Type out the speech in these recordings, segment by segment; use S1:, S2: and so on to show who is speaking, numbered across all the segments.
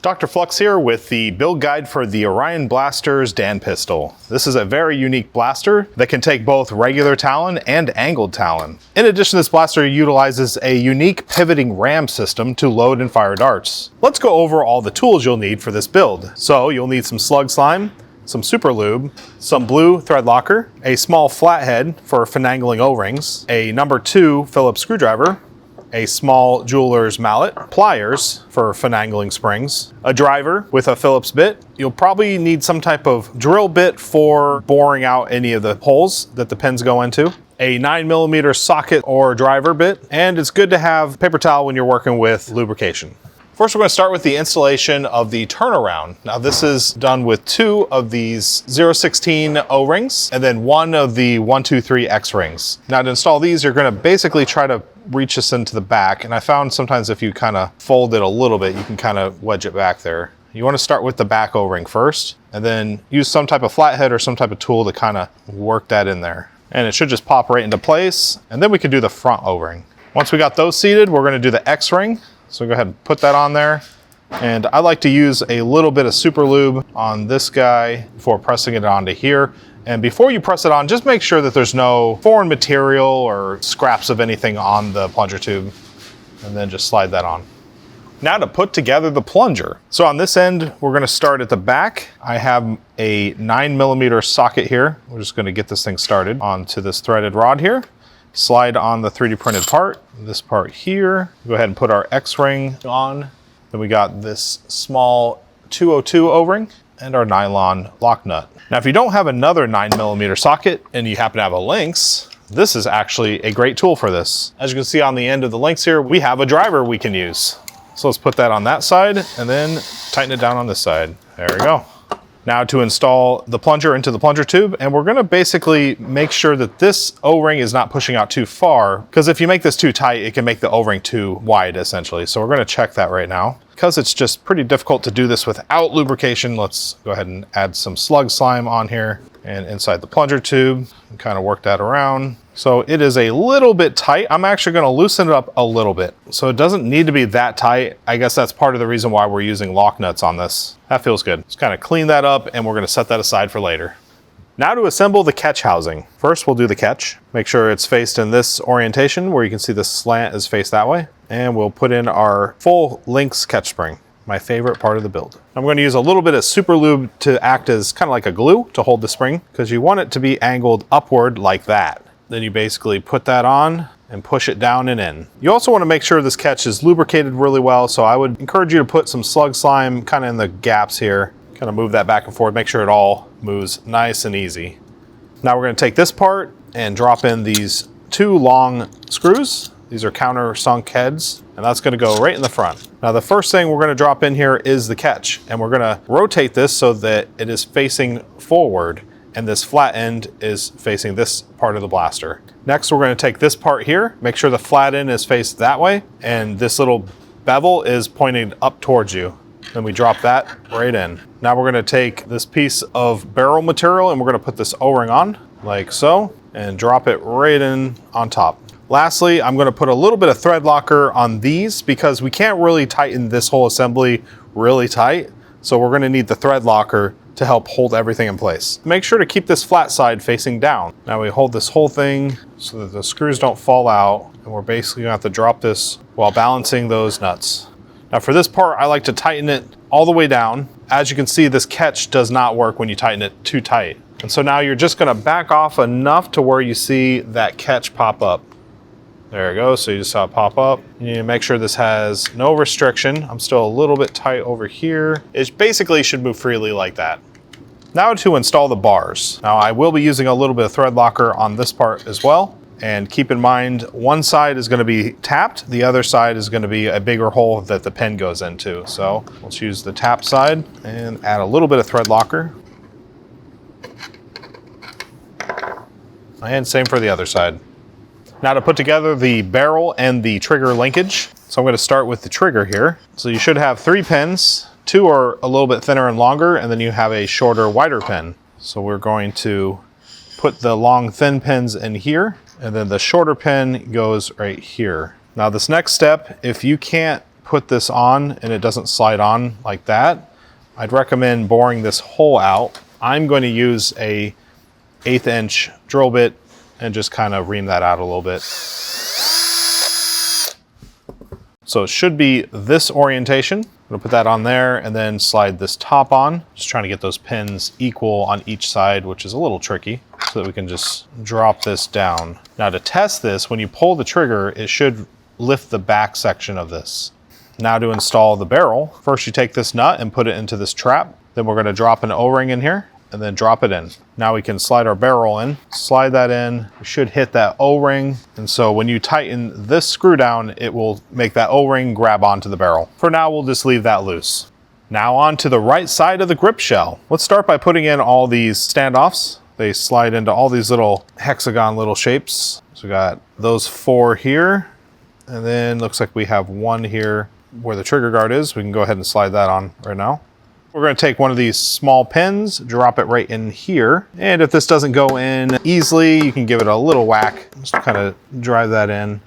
S1: Dr. Flux here with the build guide for the Orion Blasters DanPistol. This is a very unique blaster that can take both regular talon and angled talon. In addition, this blaster utilizes a unique pivoting ram system to load and fire darts. Let's go over all the tools you'll need for this build. So you'll need some slug slime, some super lube, some blue thread locker, a small flathead for finagling O-rings, a number 2 Phillips screwdriver, a small jeweler's mallet, pliers for finagling springs, a driver with a Phillips bit. You'll probably need some type of drill bit for boring out any of the holes that the pins go into, a 9mm socket or driver bit, and it's good to have paper towel when you're working with lubrication. First, we're going to start with the installation of the turnaround. Now, this is done with 2 of these 016 O-rings and then 1 of the 123 X rings. Now, to install these, you're going to basically try to reach this into the back. And I found sometimes if you kind of fold it a little bit, you can kind of wedge it back there. You want to start with the back O-ring first and then use some type of flathead or some type of tool to kind of work that in there. And it should just pop right into place. And then we can do the front O-ring. Once we got those seated, we're going to do the X ring. So go ahead and put that on there. And I like to use a little bit of super lube on this guy before pressing it onto here. And before you press it on, just make sure that there's no foreign material or scraps of anything on the plunger tube. And then just slide that on. Now to put together the plunger. So on this end, we're going to start at the back. I have a 9mm socket here. We're just going to get this thing started onto this threaded rod here. Slide on the 3D printed part, this part here. Go ahead and put our X-ring on. Then we got this small 202 O-ring and our nylon lock nut. Now, if you don't have another 9mm socket and you happen to have a Lynx, this is actually a great tool for this. As you can see on the end of the Lynx here, we have a driver we can use. So let's put that on that side and then tighten it down on this side. There we go. Now to install the plunger into the plunger tube, and we're gonna basically make sure that this O-ring is not pushing out too far, because if you make this too tight, it can make the O-ring too wide essentially. So we're gonna check that right now. Because it's just pretty difficult to do this without lubrication, let's go ahead and add some slug slime on here and inside the plunger tube and kind of work that around. So it is a little bit tight. I'm actually gonna loosen it up a little bit. So it doesn't need to be that tight. I guess that's part of the reason why we're using lock nuts on this. That feels good. Let's kind of clean that up and we're gonna set that aside for later. Now to assemble the catch housing. First, we'll do the catch. Make sure it's faced in this orientation where you can see the slant is faced that way. And we'll put in our full Lynx catch spring, my favorite part of the build. I'm going to use a little bit of super lube to act as kind of like a glue to hold the spring because you want it to be angled upward like that. Then you basically put that on and push it down and in. You also want to make sure this catch is lubricated really well. So I would encourage you to put some slug slime kind of in the gaps here. Kind of move that back and forth, make sure it all moves nice and easy. Now we're going to take this part and drop in these 2 long screws. These are countersunk heads, and that's going to go right in the front. Now the first thing we're going to drop in here is the catch, and we're going to rotate this so that it is facing forward, and this flat end is facing this part of the blaster. Next, we're going to take this part here, make sure the flat end is faced that way, and this little bevel is pointing up towards you. Then we drop that right in. Now we're going to take this piece of barrel material and we're going to put this O-ring on like so and drop it right in on top. Lastly, I'm going to put a little bit of thread locker on these because we can't really tighten this whole assembly really tight. So we're going to need the thread locker to help hold everything in place. Make sure to keep this flat side facing down. Now we hold this whole thing so that the screws don't fall out, and we're basically going to have to drop this while balancing those nuts. Now for this part, I like to tighten it all the way down. As you can see, this catch does not work when you tighten it too tight. And so now you're just going to back off enough to where you see that catch pop up. There it goes. So you just saw it pop up. You need to make sure this has no restriction. I'm still a little bit tight over here. It basically should move freely like that. Now to install the bars. Now I will be using a little bit of thread locker on this part as well. And keep in mind, one side is going to be tapped. The other side is going to be a bigger hole that the pin goes into. So let's use the tap side and add a little bit of thread locker. And same for the other side. Now to put together the barrel and the trigger linkage. So I'm going to start with the trigger here. So you should have 3 pins. 2 are a little bit thinner and longer, and then you have a shorter, wider pin. So we're going to put the long, thin pins in here, and then the shorter pin goes right here. Now this next step, if you can't put this on and it doesn't slide on like that, I'd recommend boring this hole out. I'm going to use a 1/8 inch drill bit and just kind of ream that out a little bit. So it should be this orientation. I'm gonna put that on there and then slide this top on. Just trying to get those pins equal on each side, which is a little tricky, so that we can just drop this down. Now to test this, when you pull the trigger, it should lift the back section of this. Now to install the barrel, first you take this nut and put it into this trap. Then we're gonna drop an O-ring in here and then drop it in. Now we can slide our barrel in, slide that in. We should hit that O-ring. And so when you tighten this screw down, it will make that O-ring grab onto the barrel. For now, we'll just leave that loose. Now on to the right side of the grip shell. Let's start by putting in all these standoffs. They slide into all these little hexagon little shapes. So we got those 4 here. And then looks like we have 1 here where the trigger guard is. We can go ahead and slide that on right now. We're going to take one of these small pins, drop it right in here. And if this doesn't go in easily, you can give it a little whack. Just kind of drive that in.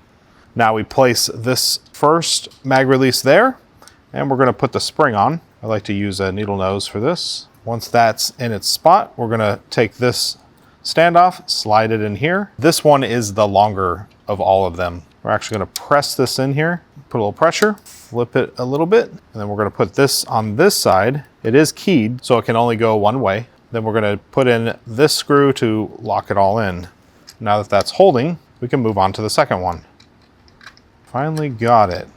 S1: Now we place this first mag release there, and we're going to put the spring on. I like to use a needle nose for this. Once that's in its spot, we're going to take this standoff, slide it in here. This one is the longer of all of them. We're actually going to press this in here, put a little pressure, flip it a little bit, and then we're going to put this on this side. It is keyed, so it can only go one way. Then we're going to put in this screw to lock it all in. Now that that's holding, we can move on to the second one. Finally got it.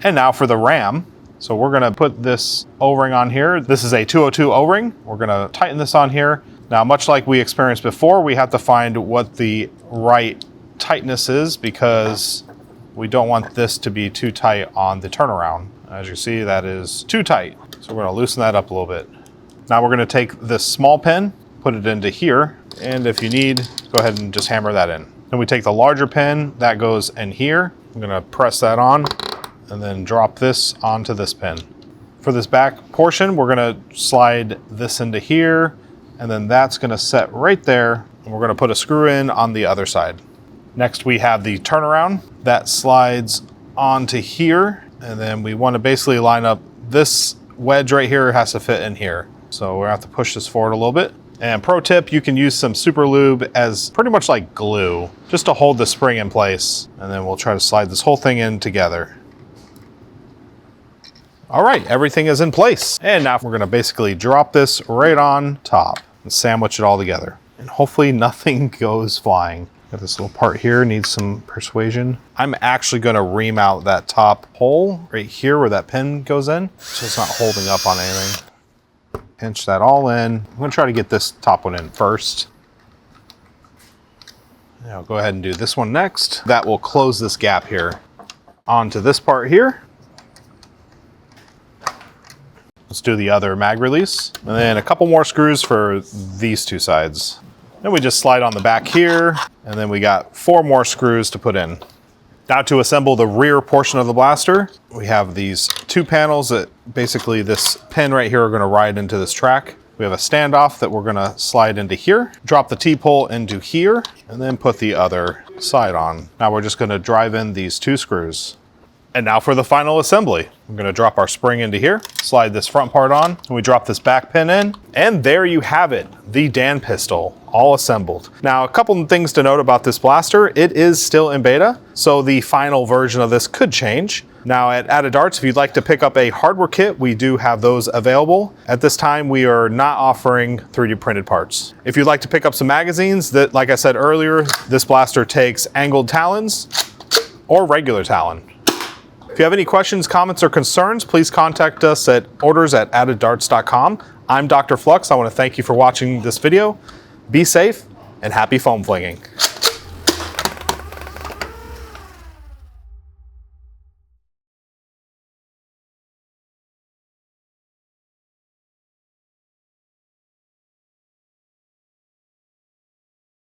S1: And now for the ram. So we're going to put this O-ring on here. This is a 202 O-ring. We're going to tighten this on here. Now, much like we experienced before, we have to find what the right tightness is because we don't want this to be too tight on the turnaround. As you see, that is too tight. So we're going to loosen that up a little bit. Now we're going to take this small pin, put it into here, and if you need, go ahead and just hammer that in. Then we take the larger pin, that goes in here. I'm going to press that on and then drop this onto this pin. For this back portion, we're going to slide this into here, and then that's going to set right there, and we're going to put a screw in on the other side. Next, we have the turnaround that slides onto here, and then we want to basically line up this wedge right here has to fit in here. So we're gonna have to push this forward a little bit. And pro tip, you can use some super lube as pretty much like glue, just to hold the spring in place. And then we'll try to slide this whole thing in together. All right, everything is in place. And now we're gonna basically drop this right on top and sandwich it all together. And hopefully nothing goes flying. Got this little part here, needs some persuasion. I'm actually gonna ream out that top hole right here where that pin goes in, so it's not holding up on anything. Pinch that all in. I'm gonna try to get this top one in first. Now I'll go ahead and do this one next. That will close this gap here. Onto this part here. Let's do the other mag release. And then a couple more screws for these 2 sides. Then we just slide on the back here, and then we got 4 more screws to put in. Now to assemble the rear portion of the blaster, we have these 2 panels that basically this pin right here are gonna ride into this track. We have a standoff that we're gonna slide into here, drop the T-pole into here, and then put the other side on. Now we're just gonna drive in these 2 screws. And now for the final assembly. I'm gonna drop our spring into here, slide this front part on, and we drop this back pin in, and there you have it, the DanPistol, all assembled. Now, a couple of things to note about this blaster. It is still in beta, so the final version of this could change. Now at Added Darts, if you'd like to pick up a hardware kit, we do have those available. At this time, we are not offering 3D printed parts. If you'd like to pick up some magazines, that, like I said earlier, this blaster takes angled talons or regular talon. If you have any questions, comments, or concerns, please contact us at orders@addeddarts.com. I'm Dr. Flux. I want to thank you for watching this video. Be safe and happy foam flinging.